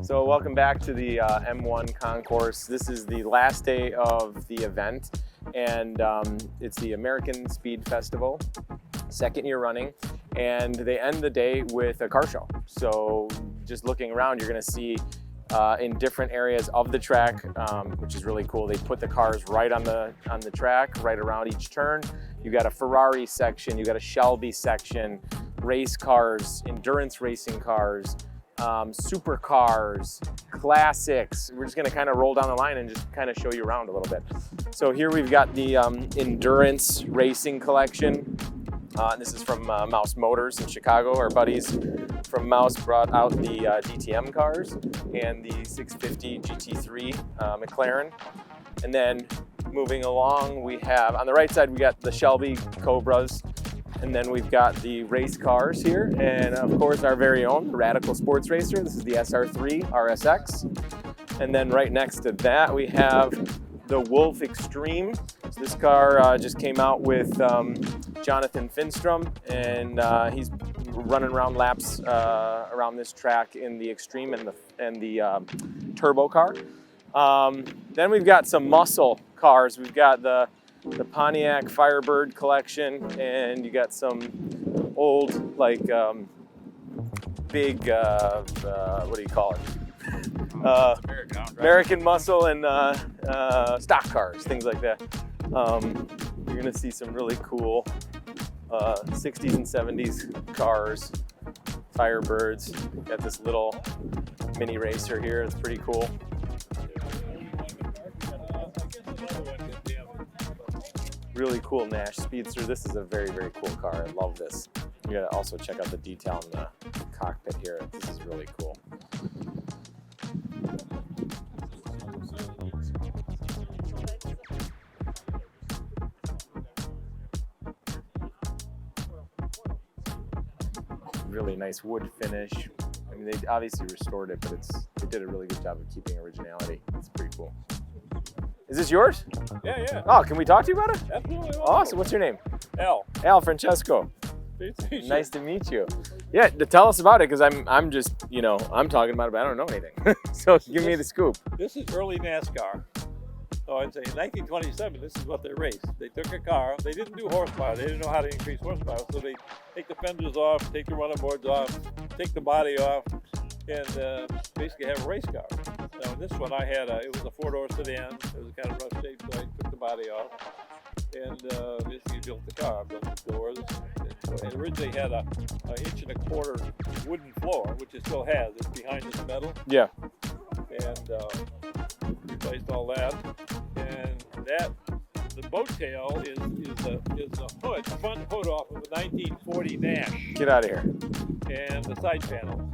So welcome back to the M1 Concourse. This is the last day of the event, and it's the American Speed Festival, second year running, and they end the day with a car show. So just looking around, you're going to see in different areas of the track, which is really cool. They put the cars right on the track, right around each turn. You got a Ferrari section, you got a Shelby section, race cars, endurance racing cars, supercars, classics. We're just going to kind of roll down the line and just kind of show you around a little bit. So here we've got the endurance racing collection. This is from Mouse Motors in Chicago. Our buddies from Mouse brought out the DTM cars and the 650 GT3 McLaren. And then moving along, we have on the right side we got the Shelby Cobras. And then we've got the race cars here, and of course our very own Radical Sports Racer. This is the SR3 RSX. And then right next to that we have the Wolf Extreme. So this car just came out with Jonathan Finstrom, and he's running around laps around this track in the Extreme and the turbo car. Then we've got some muscle cars. We've got the Pontiac Firebird Collection, and you got some old, like, big, what do you call it? American muscle and stock cars, things like that. You're gonna see some really cool 60s and 70s cars, Firebirds. Got this little mini racer here, it's pretty cool. Really cool Nash Speedster. This is a very, very cool car. I love this. You gotta also check out the detail in the cockpit here. This is really cool. Really nice wood finish. I mean, they obviously restored it, but they did a really good job of keeping originality. It's pretty cool. Is this yours? Yeah. Oh, can we talk to you about it? Absolutely. Awesome. What's your name? Al, Francesco. Nice to meet you. Yeah, tell us about it, because I'm just, I'm talking about it, but I don't know anything. So give me the scoop. This is early NASCAR. So I'd say in 1927, this is what they raced. They took a car. They didn't do horsepower. They didn't know how to increase horsepower. So they take the fenders off, take the running boards off, take the body off, and basically have a race car. Now in this one I had, it was a 4-door sedan. It was kind of rough shape, so I took the body off. And basically built the car, built the doors. It originally had a 1.25-inch wooden floor, which it still has. It's behind this metal. Yeah. And replaced all that. And the boat tail is a hood, front hood off of a 1940 Nash. Get out of here. And the side panel.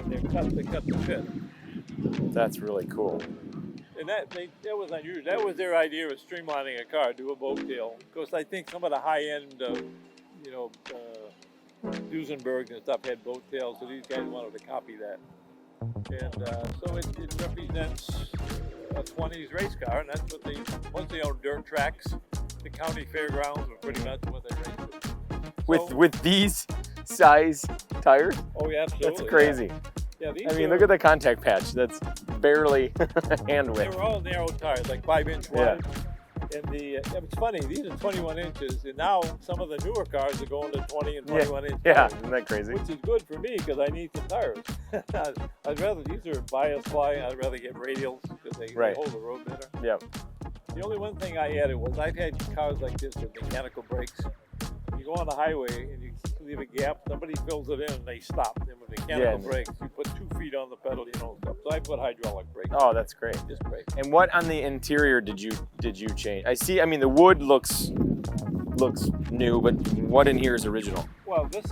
They cut the fit. That's really cool. And that was unusual. That was their idea of streamlining a car, do a boat tail. Of course, I think some of the high-end, Duesenbergs and stuff had boat tails, so these guys wanted to copy that. And so it represents a 20s race car, and that's what once they owned dirt tracks, the county fairgrounds were pretty much what they raced With these size tires? Oh, yeah, absolutely. That's crazy. Yeah, look at the contact patch. That's barely hand width. They were all narrow tires, like 5-inch wide. And it's funny, these are 21 inches, and now some of the newer cars are going to 20 and 21 inch Yeah, tires, isn't that crazy? which is good for me because I need some tires. I'd rather, these are bias fly, I'd rather get radials because they hold the road better. Yep. The only one thing I added was I've had cars like this with mechanical brakes. You go on the highway and you leave a gap, somebody fills it in and they stop. And with mechanical brakes, you put 2 feet on the pedal, you don't stop. So I put hydraulic brakes. Oh, that's great. Just brakes. And what on the interior did you change? I see. I mean, the wood looks new, but what in here is original? Well, this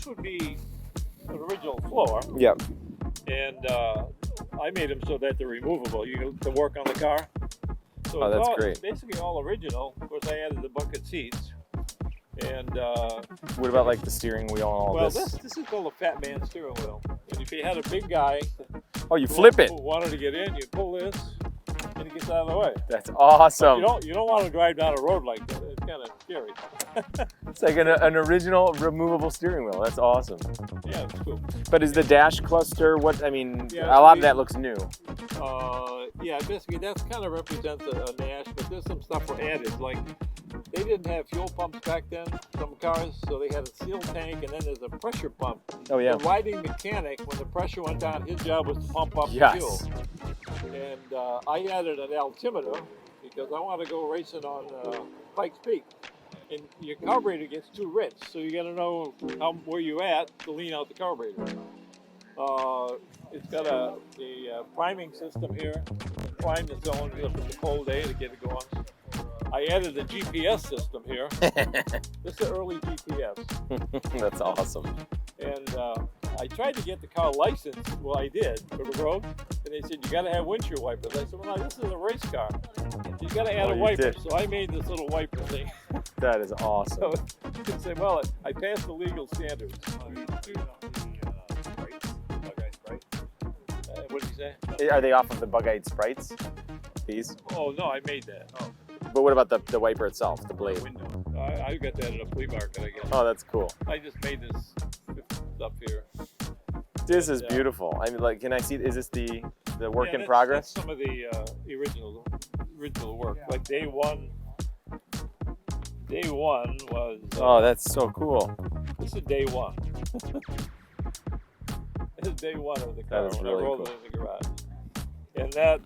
would be an original floor. Yep. And I made them so that they're removable. You can work on the car. So that's great. It's basically all original. Of course, I added the bucket seats. And what about like the steering wheel and all this? Well, this is called a fat man steering wheel. And if you had a big guy, you flip it. Who wanted to get in, you pull this, and it gets out of the way. That's awesome. But you don't want to drive down a road like that. It's kind of scary. It's like an original removable steering wheel. That's awesome. Yeah, it's cool. But is the dash cluster, what, I mean, Yeah, a lot of that looks new. Yeah, basically that kind of represents a dash, but there's some stuff for added. Like, they didn't have fuel pumps back then, some cars, so they had a sealed tank, and then there's a pressure pump. Oh, yeah. The riding mechanic, when the pressure went down, his job was to pump up the Yes. fuel. And I added an altimeter because I want to go racing on Pikes Peak. And your carburetor gets too rich, so you got to know where you're at to lean out the carburetor. It's got a priming system here. Prime the cylinder if it's a cold day to get it going. I added a GPS system here. This is early GPS. That's awesome. And I tried to get the car licensed. Well, I did for the road. And they said, you got to have windshield wipers. I said, well, no, this is a race car. You got to add a wiper. So I made this little wiper thing. That is awesome. So you can say, well, I passed the legal standards. What did you say? Are they off of the bug-eyed sprites? These? Oh, no, I made that. Oh. But what about the wiper itself, the blade? I got that at a flea market, I guess. Oh, that's cool. I just made this up here. This is beautiful. I mean, like, can I see? Is this the work in that's progress? Some of the original work. Yeah. Like day one was. Oh, that's so cool. This is day one. This is day one of the car when I rolled it in the garage. And that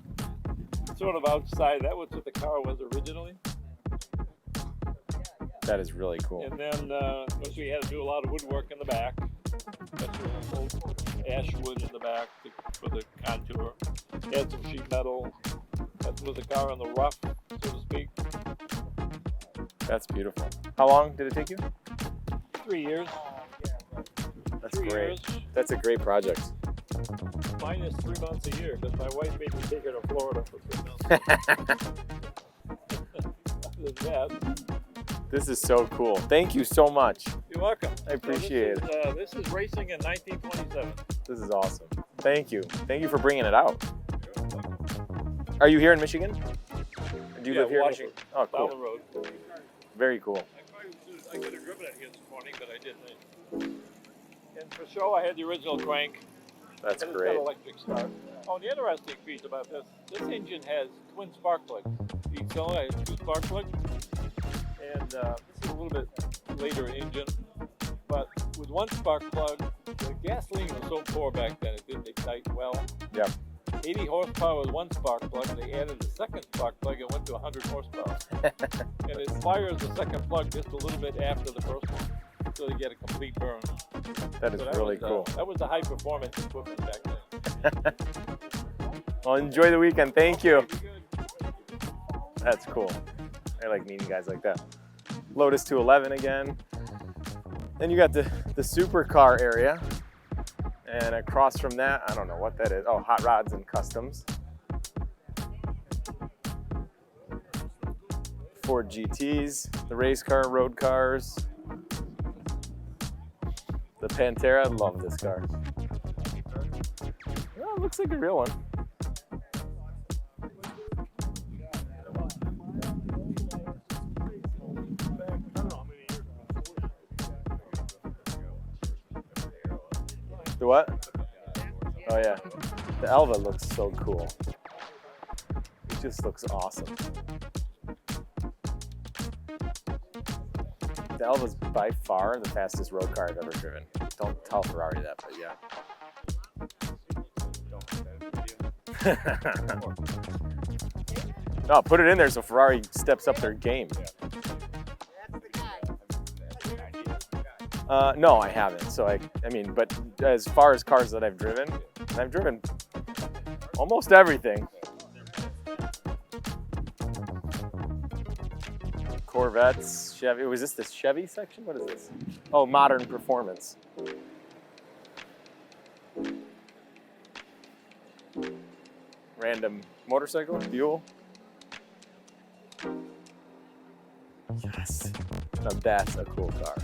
sort of outside, that was what the car was originally. That is really cool. And then, of course, we had to do a lot of woodwork in the back. That's old ash wood in the back for the contour. Had some sheet metal. That was the car on the rough, so to speak. That's beautiful. How long did it take you? 3 years. That's 3 great. years. That's a great project. Mine is 3 months a year because my wife made me take her to Florida for 3 months. Other than that. This is so cool. Thank you so much. You're welcome. I appreciate it. This is racing in 1927. This is awesome. Thank you. Thank you for bringing it out. Are you here in Michigan? Or do you live here in Michigan? Oh, cool. Down the road. Very cool. I could have driven it here this morning, but I didn't. And for show, I had the original crank. That's but great. It's got electric start. Oh, the interesting piece about this engine has twin spark plugs. Each cylinder has 2 spark plugs. And this is a little bit later engine, but with 1 spark plug, the gasoline was so poor back then it didn't ignite well. Yep. 80 horsepower with 1 spark plug. They added a second spark plug and went to 100 horsepower. And it fires the second plug just a little bit after the first one, so they get a complete burn. That is really cool. That was the high performance equipment back then. Well, enjoy the weekend. Thank you. That's cool. I like meeting guys like that. Lotus 211 again. Then you got the supercar area. And across from that, I don't know what that is. Oh, hot rods and customs. Ford GTs, the race car, road cars. The Pantera, I love this car. Oh, it looks like a real one. The what? Oh yeah. The Elva looks so cool. It just looks awesome. The Elva's by far the fastest road car I've ever driven. Don't tell Ferrari that, but yeah. No, put it in there so Ferrari steps up their game. No, I haven't. So I mean, but as far as cars that I've driven almost everything. Corvettes, Chevy. Was this the Chevy section? What is this? Oh, modern performance. Random motorcycle, Buell. Yes. Now that's a cool car.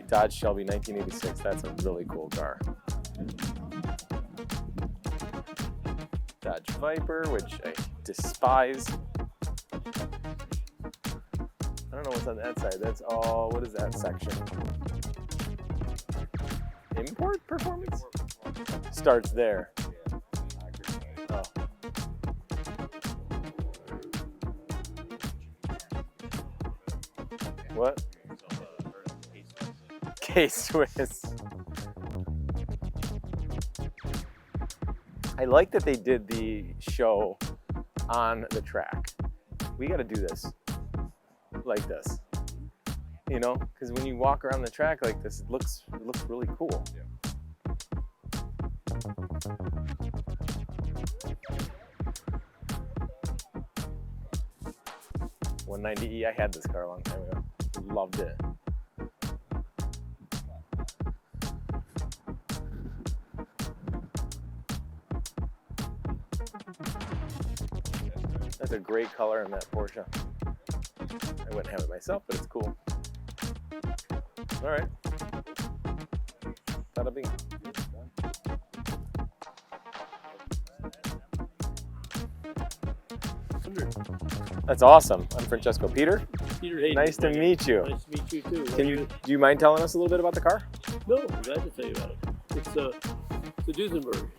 Dodge Shelby 1986. That's a really cool car. Dodge Viper, which I despise. don't know what's on that side. That's all. What is that section? Import performance? Starts there. Oh. What? K-Swiss. I like that they did the show on the track. We got to do this like this, you know, because when you walk around the track like this, it looks really cool. Yeah. 190E, I had this car a long time ago. Loved it. That's a great color in that Porsche. I wouldn't have it myself, but it's cool. All right. Bada bing. That's awesome. I'm Francesco. Peter? Peter Hayden. Nice to meet you. Nice to meet you too. Do you mind telling us a little bit about the car? No, I'm glad to tell you about it. It's a Duesenberg,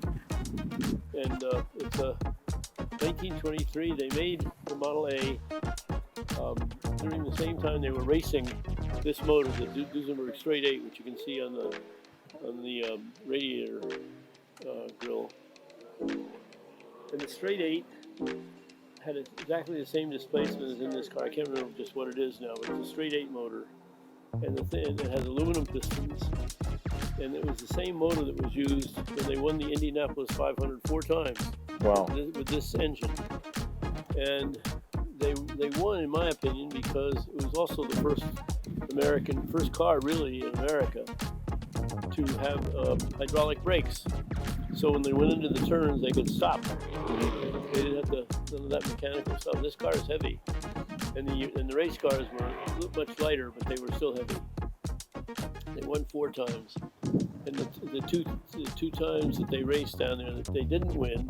and it's a 1923. They made the Model A during the same time they were racing this motor, the Duesenberg Straight 8, which you can see on the radiator grill. And the Straight 8 had exactly the same displacement as in this car. I can't remember just what it is now, but it's a Straight 8 motor, and it has aluminum pistons. And it was the same motor that was used when they won the Indianapolis 500 4 times. Wow. With this engine. And they won, in my opinion, because it was also the first car really in America to have hydraulic brakes. So when they went into the turns, they could stop. They didn't have none of that mechanical stuff. This car is heavy, and the race cars were much lighter, but they were still heavy. They won 4 times, and the two times that they raced down there that they didn't win,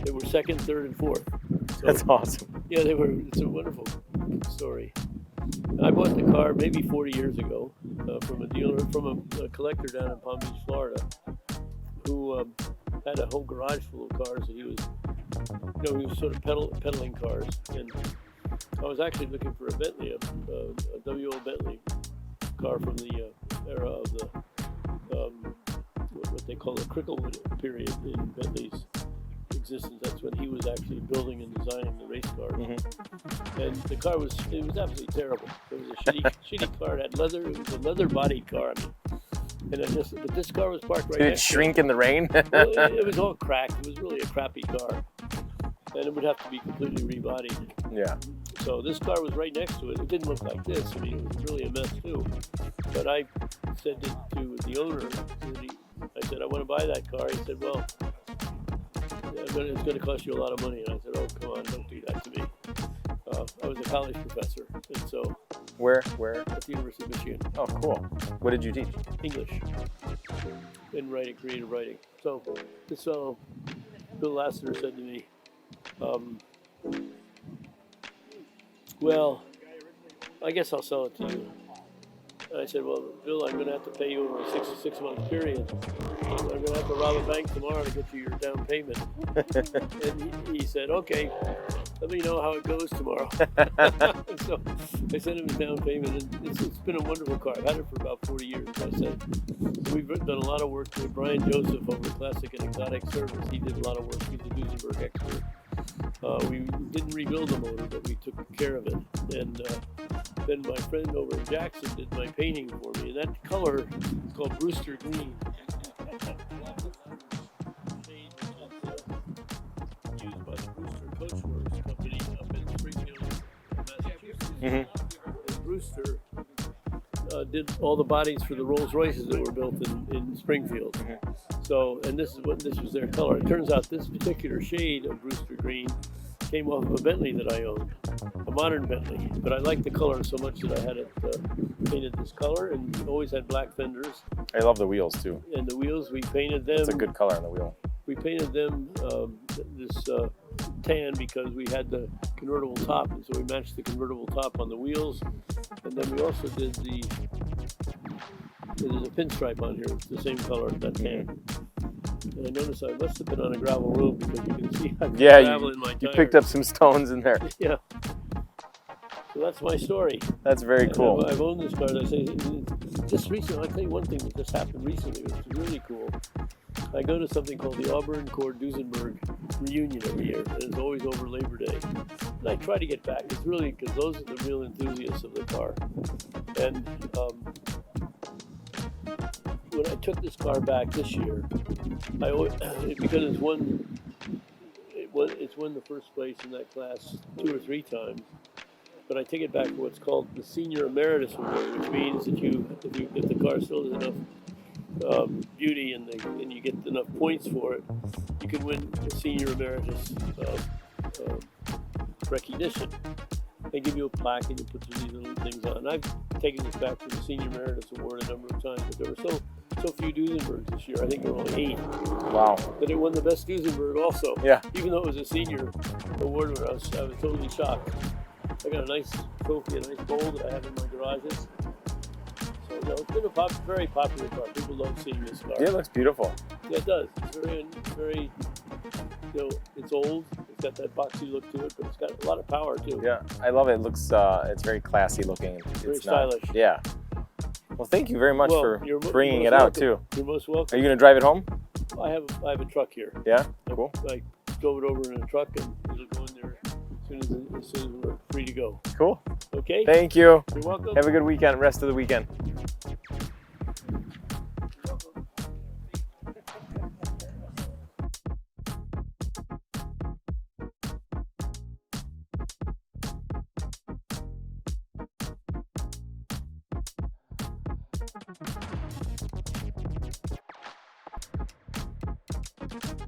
they were 2nd, 3rd, and 4th. So, that's awesome. Yeah, they were. It's a wonderful story. I bought the car maybe 40 years ago from a dealer, from a collector down in Palm Beach, Florida, who had a whole garage full of cars that he was sort of peddling cars. And I was actually looking for a Bentley, a WO Bentley car from the era of the what they call the Cricklewood period in Bentley's existence. That's when he was actually building and designing the race cars. Mm-hmm. And the car was absolutely terrible. It was a shitty car. It had leather. It was a leather-bodied car. I mean, but this car was parked right Did next it shrink in the rain? Well, it was all cracked. It was really a crappy car, and it would have to be completely rebodied. Yeah. So this car was right next to it. It didn't look like this. I mean, it was really a mess too. But I said to the owner, I said, I want to buy that car. He said, well, it's going to cost you a lot of money. And I said, oh, come on, don't do that to me. I was a college professor, and so. Where? At the University of Michigan. Oh, cool. What did you teach? English. And writing, creative writing. So this fellow, Bill Lassiter, said to me, well, I guess I'll sell it to you. And I said, well, Bill, I'm going to have to pay you over a 6-month period. I'm going to have to rob a bank tomorrow to get you your down payment. And he said, okay, let me know how it goes tomorrow. So I sent him his down payment, and it's been a wonderful car. I've had it for about 40 years, as I said. We've done a lot of work with Brian Joseph over at Classic and Exotic Service. He did a lot of work. He's a Duesenberg expert. We didn't rebuild the motor, but we took care of it. And then my friend over in Jackson did my painting for me. And that color is called Brewster Green. Used by the Brewster Coachworks Company up in Springfield, Massachusetts. Mm-hmm. And Brewster did all the bodies for the Rolls Royces that were built in Springfield. Mm-hmm. So, and this was their color. It turns out this particular shade of Brewster Green came off of a Bentley that I owned, a modern Bentley. But I liked the color so much that I had it painted this color, and always had black fenders. I love the wheels too. And the wheels, we painted them. It's a good color on the wheel. We painted them this tan because we had the convertible top, and so we matched the convertible top on the wheels, and then we also did there's a pinstripe on here. It's the same color as that tan. And I noticed I must have been on a gravel road because you can see I've gravel in my tires. You picked up some stones in there. Yeah. So that's my story. That's very cool. I've owned this car. I say just recently. I'll tell you one thing that just happened recently, which is really cool. I go to something called the Auburn Cord Duesenberg reunion every year, and it's always over Labor Day. And I try to get back. It's really because those are the real enthusiasts of the car. And when I took this car back this year, I always, because it's won the first place in that class 2 or 3 times. But I take it back for what's called the Senior Emeritus Award, which means that if the car still has enough beauty and you get enough points for it, you can win a Senior Emeritus recognition. They give you a plaque and you put these little things on. And I've taken this back for the Senior Emeritus Award a number of times, but there were so few Duesenbergs this year. I think there were only 8. Wow. That it won the best Duesenberg also. Yeah. Even though it was a senior award, I was totally shocked. I got a nice trophy, a nice bowl that I have in my garages. So it's been a very popular car. People love seeing this car. Yeah, it looks beautiful. Yeah, it does. It's very, it's old. It's got that boxy look to it, but it's got a lot of power too. Yeah, I love it. It looks, it's very classy looking. Very stylish. Yeah. Well, thank you very much for bringing it out too. You're most welcome. Are you going to drive it home? I have a truck here. Yeah, cool. I drove it over in a truck, and it'll go in there as soon as we're free to go. Cool. Okay. Thank you. You're welcome. Have a good weekend. Rest of the weekend.